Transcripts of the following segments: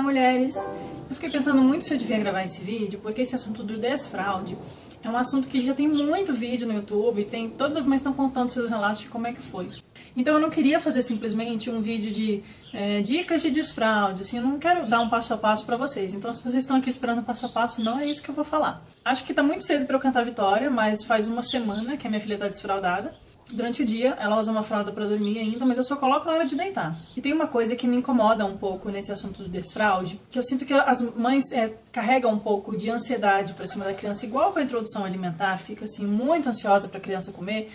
mulheres! Eu fiquei pensando muito se eu devia gravar esse vídeo, porque esse assunto do desfraude é um assunto que já tem muito vídeo no YouTube, todas as mães estão contando seus relatos de como é que foi. Então eu não queria fazer simplesmente um vídeo de dicas de desfraude, assim, eu não quero dar um passo a passo pra vocês. Então se vocês estão aqui esperando passo a passo, não é isso que eu vou falar. Acho que tá muito cedo pra eu cantar a vitória, mas faz uma semana que a minha filha tá desfraudada. Durante o dia, ela usa uma fralda pra dormir ainda, mas eu só coloco na hora de deitar. E tem uma coisa que me incomoda um pouco nesse assunto do desfraude, que eu sinto que as mães carregam um pouco de ansiedade pra cima da criança, igual com a introdução alimentar, fica assim muito ansiosa pra criança comer.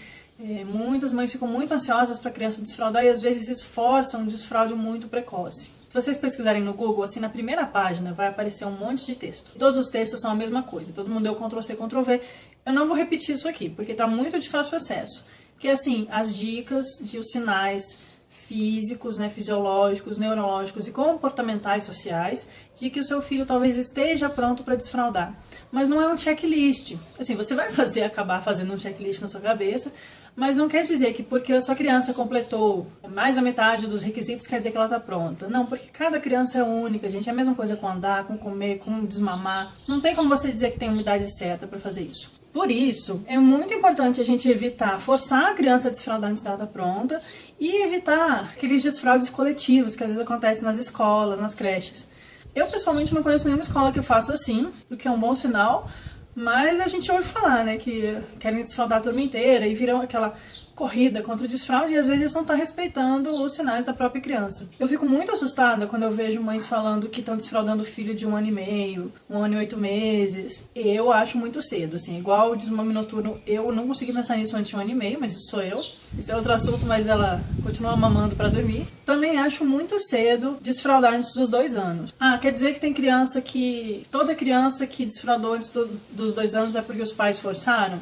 Muitas mães ficam muito ansiosas pra criança desfraudar e às vezes esforçam um desfraude muito precoce. Se vocês pesquisarem no Google, assim, na primeira página vai aparecer um monte de texto. Todos os textos são a mesma coisa, todo mundo deu Ctrl+C, Ctrl+V. Eu não vou repetir isso aqui, porque tá muito de fácil acesso. Que assim, as dicas de os sinais físicos, né, fisiológicos, neurológicos e comportamentais sociais de que o seu filho talvez esteja pronto para desfraudar. Mas não é um checklist. Assim, você vai acabar fazendo um checklist na sua cabeça, mas não quer dizer que porque a sua criança completou mais da metade dos requisitos quer dizer que ela está pronta. Não, porque cada criança é única, gente. É a mesma coisa com andar, com comer, com desmamar. Não tem como você dizer que tem uma idade certa para fazer isso. Por isso, é muito importante a gente evitar forçar a criança a desfraudar antes dela estar pronta e evitar aqueles desfraudes coletivos que às vezes acontecem nas escolas, nas creches. Eu, pessoalmente, não conheço nenhuma escola que faça assim, o que é um bom sinal, mas a gente ouve falar, né, que querem desfraudar a turma inteira e viram aquela corrida contra o desfraude e às vezes não está respeitando os sinais da própria criança. Eu fico muito assustada quando eu vejo mães falando que estão desfraudando o filho de 1 ano e meio, 1 ano e 8 meses. Eu acho muito cedo, assim, igual o desmame noturno, eu não consegui pensar nisso antes de 1 ano e meio, mas isso sou eu. Esse é outro assunto, mas ela continua mamando para dormir. Também acho muito cedo desfraudar antes dos 2 anos. Ah, quer dizer que tem criança que... toda criança que desfraudou antes dos 2 anos é porque os pais forçaram?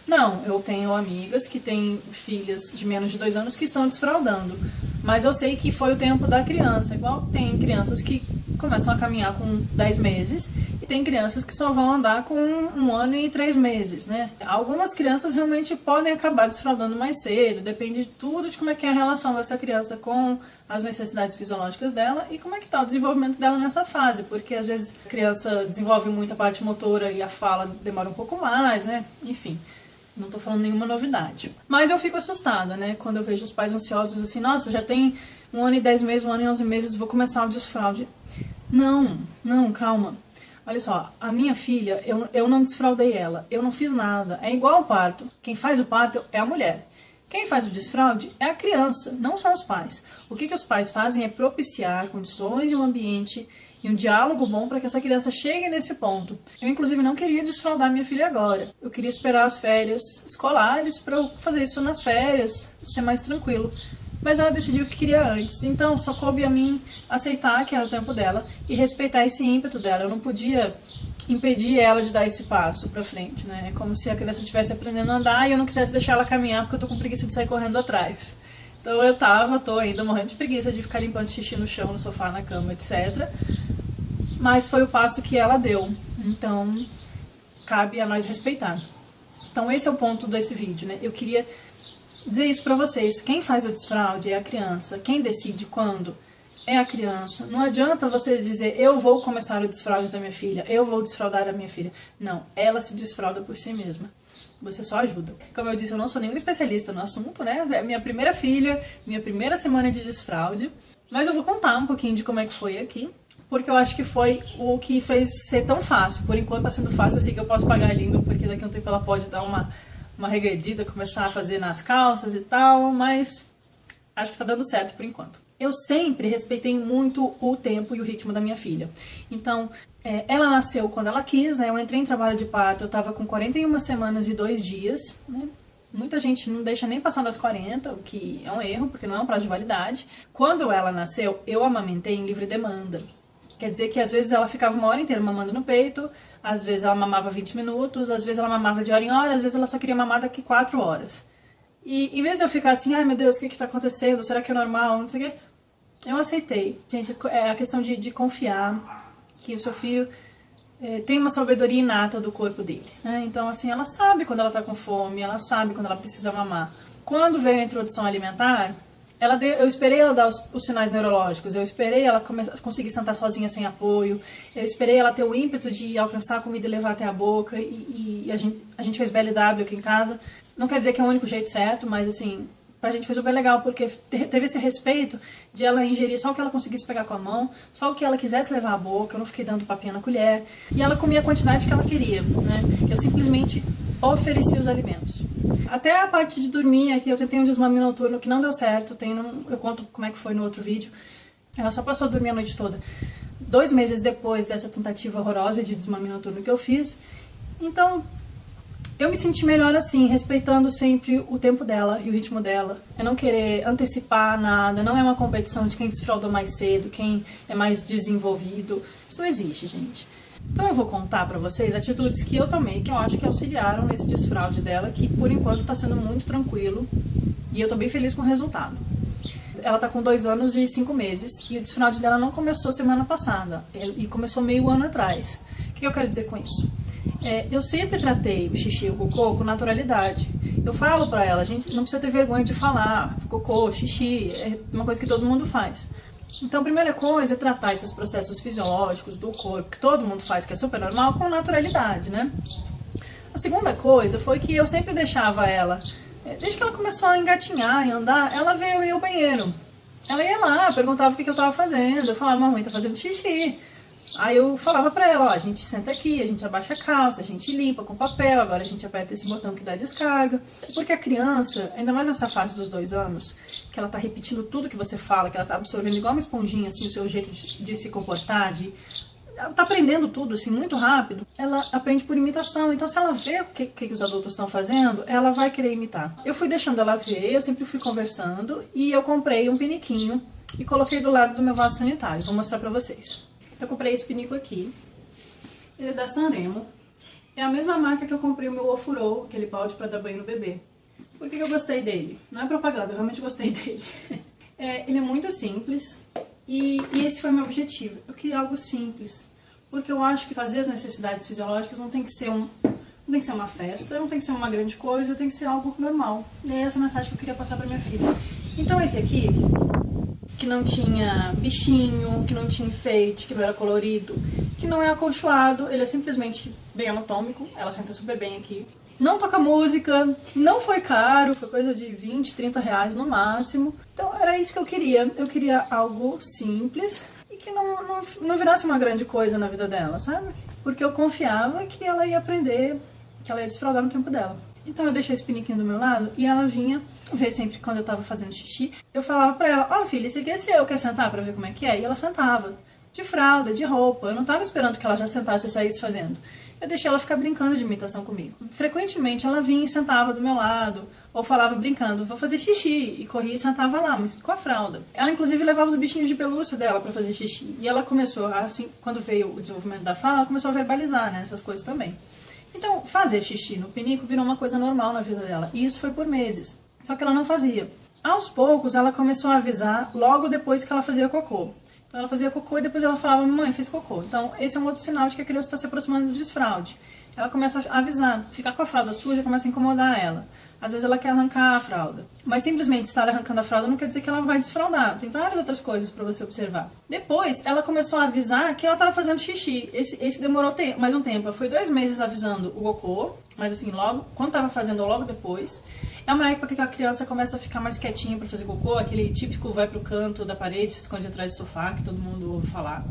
Não, eu tenho amigas que têm filhas de menos de 2 anos que estão desfraudando. Mas eu sei que foi o tempo da criança. Igual tem crianças que começam a caminhar com 10 meses e tem crianças que só vão andar com 1 ano e 3 meses, né? Algumas crianças realmente podem acabar desfraudando mais cedo, depende de tudo de como é que é a relação dessa criança com as necessidades fisiológicas dela e como é que está o desenvolvimento dela nessa fase, porque às vezes a criança desenvolve muito a parte motora e a fala demora um pouco mais, né? Enfim. Não tô falando nenhuma novidade. Mas eu fico assustada, né? Quando eu vejo os pais ansiosos assim, nossa, já tem 1 ano e 10 meses, 1 ano e 11 meses, vou começar o desfraude. Não, calma. Olha só, a minha filha, eu não desfraudei ela, eu não fiz nada. É igual ao parto. Quem faz o parto é a mulher. Quem faz o desfraude é a criança, não são os pais. O que os pais fazem é propiciar condições e um ambiente e um diálogo bom para que essa criança chegue nesse ponto. Eu, inclusive, não queria desfraudar minha filha agora. Eu queria esperar as férias escolares para eu fazer isso nas férias, ser mais tranquilo. Mas ela decidiu que queria antes. Então, só coube a mim aceitar que era o tempo dela e respeitar esse ímpeto dela. Eu não podia impedir ela de dar esse passo para frente, né? É como se a criança estivesse aprendendo a andar e eu não quisesse deixar ela caminhar porque eu tô com preguiça de sair correndo atrás. Então eu tô ainda morrendo de preguiça de ficar limpando xixi no chão, no sofá, na cama, etc. Mas foi o passo que ela deu, então cabe a nós respeitar. Então esse é o ponto desse vídeo, né? Eu queria dizer isso pra vocês, quem faz o desfraude é a criança, quem decide quando é a criança. Não adianta você dizer, eu vou começar o desfraude da minha filha, eu vou desfraudar a minha filha. Não, ela se desfrauda por si mesma. Você só ajuda. Como eu disse, eu não sou nenhum especialista no assunto, né? É minha primeira filha, minha primeira semana de desfraude. Mas eu vou contar um pouquinho de como é que foi aqui, porque eu acho que foi o que fez ser tão fácil. Por enquanto tá sendo fácil, eu sei que eu posso pagar a língua, porque daqui a um tempo ela pode dar uma regredida, começar a fazer nas calças e tal, mas acho que tá dando certo por enquanto. Eu sempre respeitei muito o tempo e o ritmo da minha filha. Então, ela nasceu quando ela quis, né? Eu entrei em trabalho de parto, eu tava com 41 semanas e 2 dias, né? Muita gente não deixa nem passar das 40, o que é um erro, porque não é um prazo de validade. Quando ela nasceu, eu amamentei em livre demanda. Quer dizer que às vezes ela ficava 1 hora inteira mamando no peito, às vezes ela mamava 20 minutos, às vezes ela mamava de hora em hora, às vezes ela só queria mamar daqui 4 horas. E em vez de eu ficar assim, ai meu Deus, o que tá acontecendo? Será que é normal? Não sei o quê. Eu aceitei. Gente, é a questão de confiar que o seu filho tem uma sabedoria inata do corpo dele, né? Então, assim, ela sabe quando ela tá com fome, ela sabe quando ela precisa mamar. Quando veio a introdução alimentar, Eu esperei ela dar os sinais neurológicos, eu esperei ela conseguir sentar sozinha sem apoio, eu esperei ela ter o ímpeto de alcançar a comida e levar até a boca, e a gente fez BLW aqui em casa. Não quer dizer que é o único jeito certo, mas assim, pra gente foi super legal, porque teve esse respeito de ela ingerir só o que ela conseguisse pegar com a mão, só o que ela quisesse levar à boca, eu não fiquei dando papinha na colher, e ela comia a quantidade que ela queria, né? Eu simplesmente ofereci os alimentos. Até a parte de dormir aqui, eu tentei um desmame noturno que não deu certo, eu conto como é que foi no outro vídeo. Ela só passou a dormir a noite toda. 2 meses depois dessa tentativa horrorosa de desmame noturno que eu fiz. Então, eu me senti melhor assim, respeitando sempre o tempo dela e o ritmo dela. Eu não querer antecipar nada, não é uma competição de quem desfralda mais cedo, quem é mais desenvolvido. Isso não existe, gente. Então eu vou contar pra vocês atitudes que eu tomei, que eu acho que auxiliaram nesse desfraude dela, que por enquanto tá sendo muito tranquilo, e eu tô bem feliz com o resultado. Ela tá com 2 anos e 5 meses, e o desfraude dela não começou semana passada, e começou meio ano atrás. O que eu quero dizer com isso? Eu sempre tratei o xixi e o cocô com naturalidade. Eu falo pra ela, a gente não precisa ter vergonha de falar, cocô, xixi, é uma coisa que todo mundo faz. Então a primeira coisa é tratar esses processos fisiológicos do corpo, que todo mundo faz, que é super normal, com naturalidade, né? A segunda coisa foi que eu sempre deixava ela, desde que ela começou a engatinhar e andar, ela veio ir ao banheiro. Ela ia lá, perguntava o que eu tava fazendo, eu falava, mamãe tá fazendo xixi. Aí eu falava pra ela, ó, a gente senta aqui, a gente abaixa a calça, a gente limpa com papel, agora a gente aperta esse botão que dá descarga. Porque a criança, ainda mais nessa fase dos 2 anos, que ela tá repetindo tudo que você fala, que ela tá absorvendo igual uma esponjinha, assim, o seu jeito de se comportar, ela tá aprendendo tudo, assim, muito rápido, ela aprende por imitação. Então se ela vê o que os adultos estão fazendo, ela vai querer imitar. Eu fui deixando ela ver, eu sempre fui conversando, e eu comprei um piniquinho e coloquei do lado do meu vaso sanitário. Vou mostrar pra vocês. Eu comprei esse pinico aqui, ele é da Sanremo, é a mesma marca que eu comprei o meu ofurô, aquele balde para dar banho no bebê. Por que eu gostei dele? Não é propaganda, eu realmente gostei dele. Ele é muito simples e esse foi o meu objetivo, eu queria algo simples, porque eu acho que fazer as necessidades fisiológicas não tem que ser uma festa, não tem que ser uma grande coisa, tem que ser algo normal. E é essa mensagem que eu queria passar para minha filha. Então esse aqui, que não tinha bichinho, que não tinha enfeite, que não era colorido, que não é acolchoado, ele é simplesmente bem anatômico, ela senta super bem aqui. Não toca música, não foi caro, foi coisa de 20, 30 reais no máximo. Então era isso que eu queria algo simples e que não virasse uma grande coisa na vida dela, sabe? Porque eu confiava que ela ia aprender, que ela ia desfraldar no tempo dela. Então eu deixei esse piniquinho do meu lado e ela vinha ver sempre quando eu tava fazendo xixi. Eu falava pra ela, ó filha, esse aqui é seu, quer sentar pra ver como é que é? E ela sentava, de fralda, de roupa. Eu não tava esperando que ela já sentasse e saísse fazendo. Eu deixei ela ficar brincando de imitação comigo. Frequentemente ela vinha e sentava do meu lado, ou falava brincando, vou fazer xixi, e corria e sentava lá, mas com a fralda. Ela inclusive levava os bichinhos de pelúcia dela pra fazer xixi. E ela começou, assim, quando veio o desenvolvimento da fala, ela começou a verbalizar, né, essas coisas também. Então, fazer xixi no pinico virou uma coisa normal na vida dela, e isso foi por meses. Só que ela não fazia. Aos poucos, ela começou a avisar logo depois que ela fazia cocô. Então, ela fazia cocô e depois ela falava, mamãe, fez cocô. Então, esse é um outro sinal de que a criança está se aproximando do desfraude. Ela começa a avisar, ficar com a fralda suja começa a incomodar ela. Às vezes ela quer arrancar a fralda. Mas simplesmente estar arrancando a fralda não quer dizer que ela vai desfraldar. Tem várias outras coisas para você observar. Depois, ela começou a avisar que ela estava fazendo xixi. Esse demorou mais um tempo. Foi 2 meses avisando o cocô, mas assim, logo, quando estava fazendo ou logo depois. É uma época que a criança começa a ficar mais quietinha para fazer cocô, aquele típico vai pro canto da parede, se esconde atrás do sofá, que todo mundo ouve falar.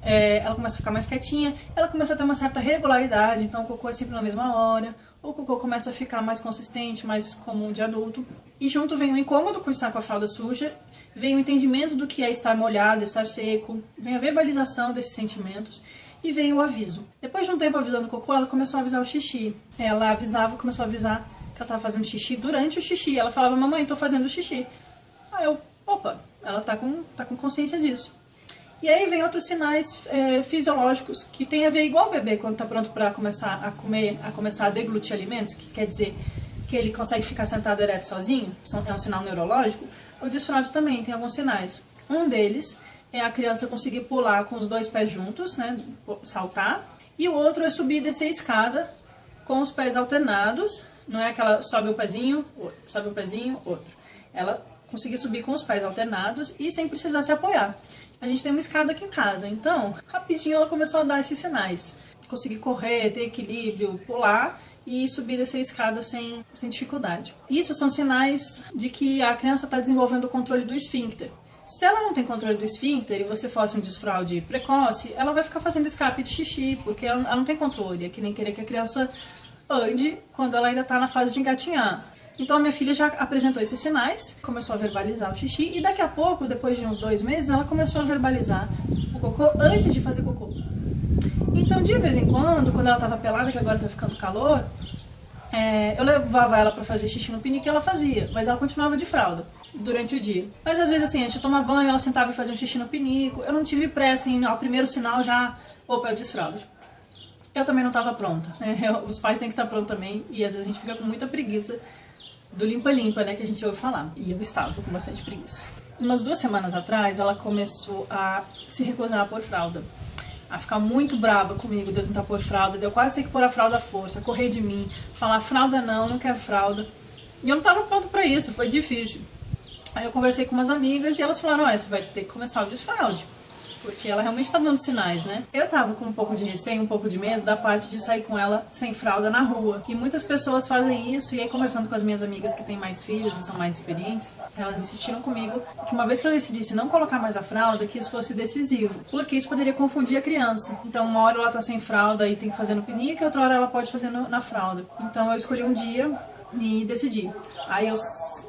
Ela começa a ficar mais quietinha, ela começa a ter uma certa regularidade, então o cocô é sempre na mesma hora. O cocô começa a ficar mais consistente, mais comum de adulto. E junto vem o incômodo com estar com a fralda suja, vem o entendimento do que é estar molhado, estar seco, vem a verbalização desses sentimentos e vem o aviso. Depois de um tempo avisando o cocô, ela começou a avisar o xixi. Ela começou a avisar que ela estava fazendo xixi durante o xixi. Ela falava, mamãe, estou fazendo xixi. Aí eu, opa, ela tá com consciência disso. E aí vem outros sinais fisiológicos que tem a ver igual o bebê quando está pronto para começar a comer, a começar a deglutir alimentos, que quer dizer que ele consegue ficar sentado ereto sozinho, é um sinal neurológico. O desfraude também tem alguns sinais. Um deles é a criança conseguir pular com os 2 pés juntos, né, saltar, e o outro é subir e descer a escada com os pés alternados, não é aquela sobe um pezinho, outro, outro. Ela conseguir subir com os pés alternados e sem precisar se apoiar. A gente tem uma escada aqui em casa, então rapidinho ela começou a dar esses sinais. Conseguir correr, ter equilíbrio, pular e subir dessa escada sem dificuldade. Isso são sinais de que a criança está desenvolvendo o controle do esfíncter. Se ela não tem controle do esfíncter e você força um desfraude precoce, ela vai ficar fazendo escape de xixi, porque ela não tem controle. É que nem querer que a criança ande quando ela ainda está na fase de engatinhar. Então a minha filha já apresentou esses sinais, começou a verbalizar o xixi e daqui a pouco, depois de uns 2 meses, ela começou a verbalizar o cocô antes de fazer cocô. Então de vez em quando ela estava pelada, que agora está ficando calor, eu levava ela para fazer xixi no pinico e ela fazia, mas ela continuava de fralda durante o dia. Mas às vezes assim, antes de tomar banho, ela sentava e fazia um xixi no pinico. Eu não tive pressa em, ao primeiro sinal já, opa, eu desfraldo. Eu também não estava pronta, né? Os pais têm que estar prontos também e às vezes a gente fica com muita preguiça do limpa-limpa, né, que a gente ouve falar. E eu estava com bastante preguiça. Umas 2 semanas atrás, ela começou a se recusar a pôr fralda. A ficar muito braba comigo de eu tentar pôr fralda, de eu quase ter que pôr a fralda à força, correr de mim, falar fralda não quero fralda. E eu não estava pronta para isso, foi difícil. Aí eu conversei com umas amigas e elas falaram, olha, você vai ter que começar o desfraude. Porque ela realmente estava dando sinais, né? Eu tava com um pouco de receio, um pouco de medo da parte de sair com ela sem fralda na rua. E muitas pessoas fazem isso, e aí conversando com as minhas amigas que têm mais filhos e são mais experientes, elas insistiram comigo que uma vez que eu decidisse não colocar mais a fralda, que isso fosse decisivo. Porque isso poderia confundir a criança. Então uma hora ela tá sem fralda e tem que fazer no pinico, e outra hora ela pode fazer na fralda. Então eu escolhi um dia e decidi. Aí eu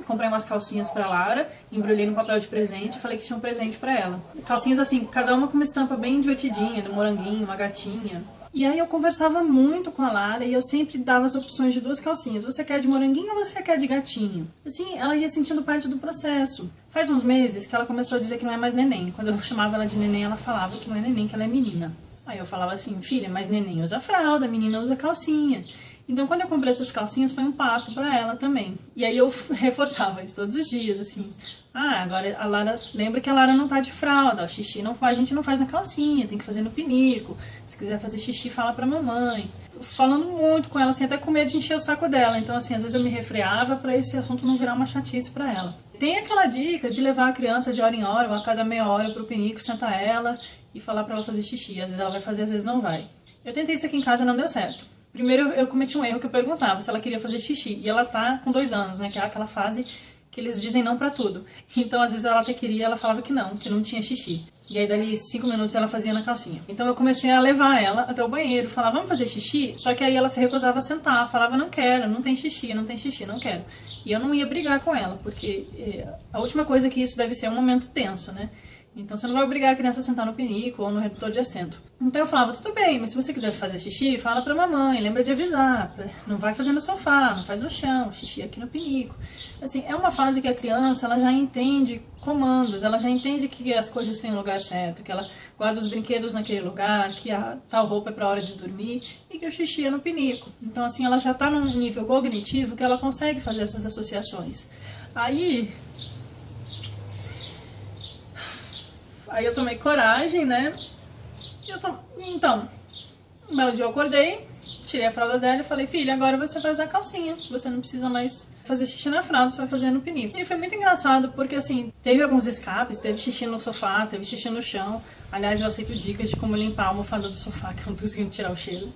comprei umas calcinhas pra Lara, embrulhei no papel de presente e falei que tinha um presente pra ela. Calcinhas assim, cada uma com uma estampa bem divertidinha, de moranguinho, uma gatinha. E aí eu conversava muito com a Lara e eu sempre dava as opções de 2 calcinhas. Você quer de moranguinho ou você quer de gatinho? Assim, ela ia sentindo parte do processo. Faz uns meses que ela começou a dizer que não é mais neném. Quando eu chamava ela de neném, ela falava que não é neném, que ela é menina. Aí eu falava assim, filha, mas neném usa fralda, menina usa calcinha. Então, quando eu comprei essas calcinhas, foi um passo pra ela também. E aí eu reforçava isso todos os dias, assim. Agora a Lara, lembra que a Lara não tá de fralda, o xixi a gente não faz na calcinha, tem que fazer no pinico. Se quiser fazer xixi, fala pra mamãe. Falando muito com ela, assim, até com medo de encher o saco dela. Então, assim, às vezes eu me refreava pra esse assunto não virar uma chatice pra ela. Tem aquela dica de levar a criança de hora em hora, ou a cada meia hora pro pinico, sentar ela e falar pra ela fazer xixi. Às vezes ela vai fazer, às vezes não vai. Eu tentei isso aqui em casa e não deu certo. Primeiro eu cometi um erro que eu perguntava se ela queria fazer xixi. E ela tá com 2 anos, né? Que é aquela fase que eles dizem não pra tudo. Então às vezes ela até queria, ela falava que não tinha xixi. E aí dali 5 minutos ela fazia na calcinha. Então eu comecei a levar ela até o banheiro, falava, vamos fazer xixi? Só que aí ela se recusava a sentar, falava, não quero, não tem xixi, não quero. E eu não ia brigar com ela, porque a última coisa que isso deve ser um momento tenso, né? Então você não vai obrigar a criança a sentar no pinico ou no redutor de assento. Então eu falava, tudo bem, mas se você quiser fazer xixi, fala pra mamãe, lembra de avisar. Não vai fazer no sofá, não faz no chão, xixi aqui no pinico. Assim, é uma fase que a criança ela já entende comandos, ela já entende que as coisas têm lugar certo, que ela guarda os brinquedos naquele lugar, que a tal roupa é pra hora de dormir e que o xixi é no pinico. Então assim, ela já tá num nível cognitivo que ela consegue fazer essas associações. Aí eu tomei coragem, né? Então, um belo dia eu acordei, tirei a fralda dela e falei, filha, agora você vai usar calcinha. Você não precisa mais fazer xixi na fralda, você vai fazer no pinico. E foi muito engraçado, porque assim, teve alguns escapes, teve xixi no sofá, teve xixi no chão. Aliás, eu aceito dicas de como limpar a almofada do sofá, que eu não tô conseguindo tirar o cheiro.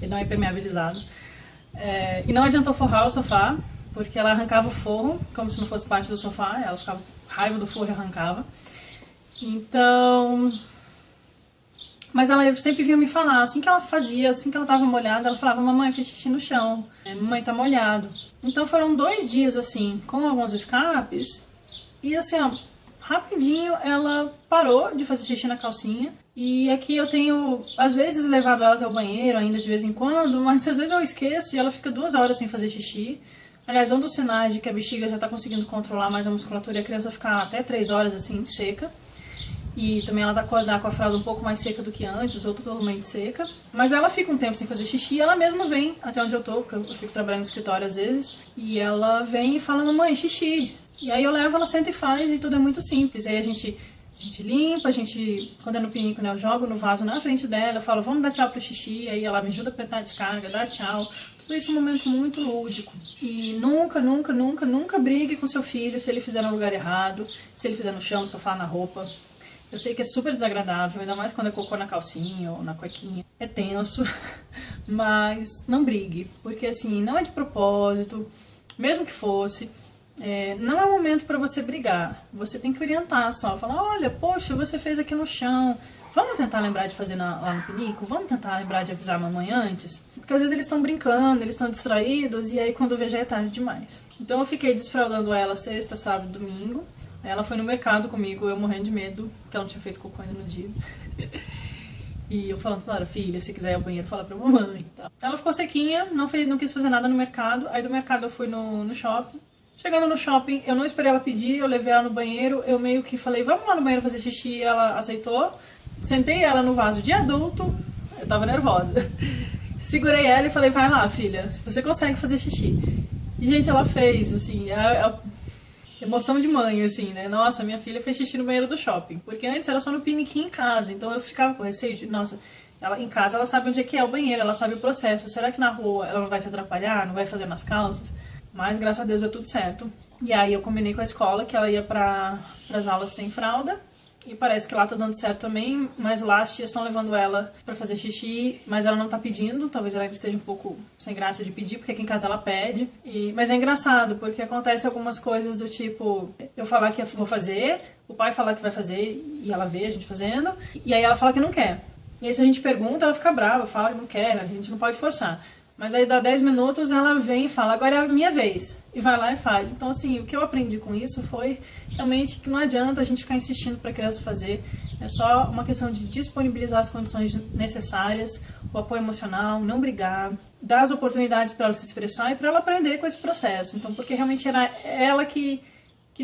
Ele não é impermeabilizado. E não adiantou forrar o sofá, porque ela arrancava o forro, como se não fosse parte do sofá, ela ficava com raiva do forro e arrancava. Então, mas ela sempre vinha me falar, assim que ela fazia, assim que ela tava molhada, ela falava, mamãe, fiz xixi no chão, mamãe tá molhado. Então foram 2 dias assim, com alguns escapes, e assim, ó, rapidinho ela parou de fazer xixi na calcinha. E aqui eu tenho, às vezes, levado ela até o banheiro, ainda de vez em quando, mas às vezes eu esqueço e ela fica 2 horas sem fazer xixi. Aliás, um dos sinais de que a bexiga já tá conseguindo controlar mais a musculatura e a criança ficar até 3 horas assim, seca. E também ela tá acordar com a fralda um pouco mais seca do que antes, ou totalmente seca. Mas ela fica um tempo sem fazer xixi e ela mesma vem até onde eu tô, porque eu fico trabalhando no escritório às vezes. E ela vem e fala, mamãe, xixi. E aí eu levo, ela senta e faz, e tudo é muito simples. Aí a gente A gente limpa, quando é no pinico, né, eu jogo no vaso na frente dela, eu falo, vamos dar tchau pro xixi, aí ela me ajuda a apertar a descarga, dá tchau. Tudo isso é um momento muito lúdico. E nunca brigue com seu filho se ele fizer no lugar errado, se ele fizer no chão, no sofá, na roupa. Eu sei que é super desagradável, ainda mais quando é cocô na calcinha ou na cuequinha. É tenso, mas não brigue, porque assim, não é de propósito, mesmo que fosse. Não é o momento para você brigar, você tem que orientar só, falar, olha, poxa, você fez aqui no chão, vamos tentar lembrar de fazer lá no pinico, vamos tentar lembrar de avisar a mamãe antes, porque às vezes eles estão brincando, eles estão distraídos e aí quando eu vejo já é tarde demais. Então eu fiquei desfraldando ela sexta, sábado, domingo, ela foi no mercado comigo, eu morrendo de medo, porque ela não tinha feito cocô ainda no dia. E eu falando toda hora, filha, se quiser ir ao banheiro, fala pra mamãe. Ela ficou sequinha, não quis fazer nada no mercado, aí do mercado eu fui no shopping. Chegando no shopping, eu não esperei ela pedir, eu levei ela no banheiro, eu meio que falei, vamos lá no banheiro fazer xixi, ela aceitou. Sentei ela no vaso de adulto, eu tava nervosa. Segurei ela e falei, vai lá, filha, você consegue fazer xixi. E, gente, ela fez, assim, a emoção de mãe, assim, né? Nossa, minha filha fez xixi no banheiro do shopping, porque antes era só no piniquinho em casa, então eu ficava com receio de, nossa, em casa ela sabe onde é que é o banheiro, ela sabe o processo, será que na rua ela não vai se atrapalhar, não vai fazer nas calças? Mas, graças a Deus, deu tudo certo. E aí eu combinei com a escola que ela ia para as aulas sem fralda. E parece que lá tá dando certo também, mas lá as tias estão levando ela para fazer xixi, mas ela não tá pedindo. Talvez ela ainda esteja um pouco sem graça de pedir, porque aqui em casa ela pede. Mas é engraçado, porque acontece algumas coisas do tipo, eu falar que vou fazer, o pai falar que vai fazer e ela vê a gente fazendo, e aí ela fala que não quer. E aí se a gente pergunta, ela fica brava, fala que não quer, a gente não pode forçar. Mas aí dá 10 minutos, ela vem e fala, agora é a minha vez. E vai lá e faz. Então, assim, o que eu aprendi com isso foi realmente que não adianta a gente ficar insistindo para a criança fazer. É só uma questão de disponibilizar as condições necessárias, o apoio emocional, não brigar, dar as oportunidades para ela se expressar e para ela aprender com esse processo. Então, porque realmente era ela que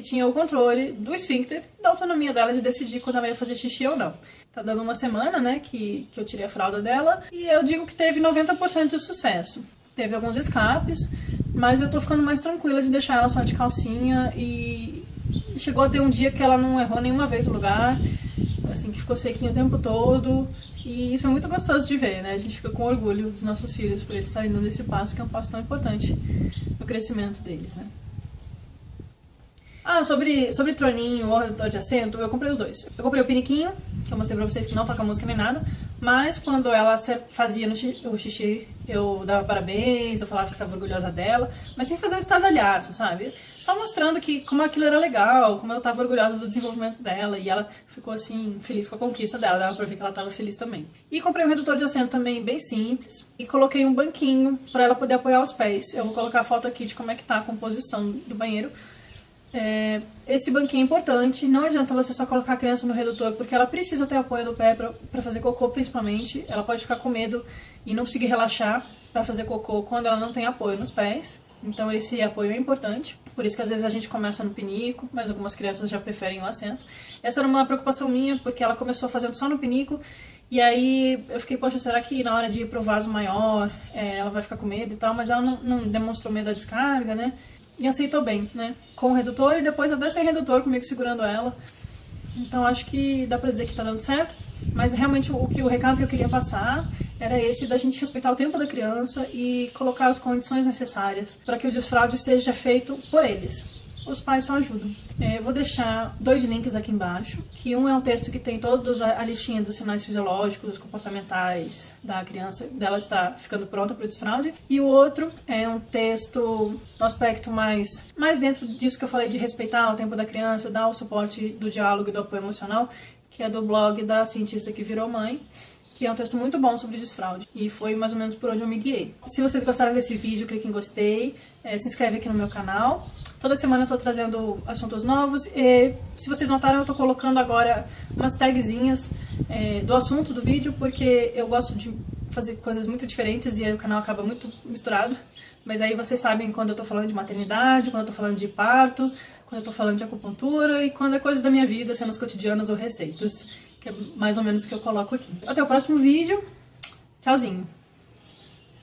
tinha o controle do esfíncter, da autonomia dela de decidir quando ela ia fazer xixi ou não. Tá dando uma semana, né, que eu tirei a fralda dela e eu digo que teve 90% de sucesso. Teve alguns escapes, mas eu tô ficando mais tranquila de deixar ela só de calcinha e chegou a ter um dia que ela não errou nenhuma vez no lugar, assim, que ficou sequinho o tempo todo e isso é muito gostoso de ver, né, a gente fica com orgulho dos nossos filhos por eles estarem dando esse passo, que é um passo tão importante no crescimento deles, né. Sobre troninho ou redutor de assento, eu comprei os dois. Eu comprei o piniquinho, que eu mostrei pra vocês que não toca música nem nada, mas quando ela fazia o xixi, eu dava parabéns, eu falava que estava orgulhosa dela, mas sem fazer um estardalhaço, sabe? Só mostrando que como aquilo era legal, como eu estava orgulhosa do desenvolvimento dela, e ela ficou assim, feliz com a conquista dela, dava pra ver que ela estava feliz também. E comprei um redutor de assento também bem simples, e coloquei um banquinho para ela poder apoiar os pés. Eu vou colocar a foto aqui de como é que tá a composição do banheiro. Esse banquinho é importante, não adianta você só colocar a criança no redutor, porque ela precisa ter apoio do pé para fazer cocô principalmente, ela pode ficar com medo e não conseguir relaxar para fazer cocô quando ela não tem apoio nos pés, então esse apoio é importante, por isso que às vezes a gente começa no pinico, mas algumas crianças já preferem o assento. Essa era uma preocupação minha, porque ela começou fazendo só no pinico, e aí eu fiquei, poxa, será que na hora de ir pro vaso maior ela vai ficar com medo e tal, mas ela não demonstrou medo da descarga, né? E aceitou bem, né? Com o redutor e depois até sem redutor, comigo segurando ela. Então acho que dá pra dizer que tá dando certo. Mas realmente o recado que eu queria passar era esse, da gente respeitar o tempo da criança e colocar as condições necessárias para que o desfraude seja feito por eles. Os pais só ajudam. Eu vou deixar 2 links aqui embaixo, que um é um texto que tem toda a listinha dos sinais fisiológicos, comportamentais da criança, dela está ficando pronta para o desfraude, e o outro é um texto no aspecto mais dentro disso que eu falei de respeitar o tempo da criança, dar o suporte do diálogo e do apoio emocional, que é do blog da cientista que virou mãe, que é um texto muito bom sobre desfraude, e foi mais ou menos por onde eu me guiei. Se vocês gostaram desse vídeo, clique em gostei, se inscreve aqui no meu canal. Toda semana eu tô trazendo assuntos novos e, se vocês notaram, eu tô colocando agora umas tagzinhas do assunto do vídeo, porque eu gosto de fazer coisas muito diferentes e aí o canal acaba muito misturado. Mas aí vocês sabem quando eu tô falando de maternidade, quando eu tô falando de parto, quando eu tô falando de acupuntura e quando é coisas da minha vida, cenas cotidianas ou receitas, que é mais ou menos o que eu coloco aqui. Até o próximo vídeo. Tchauzinho!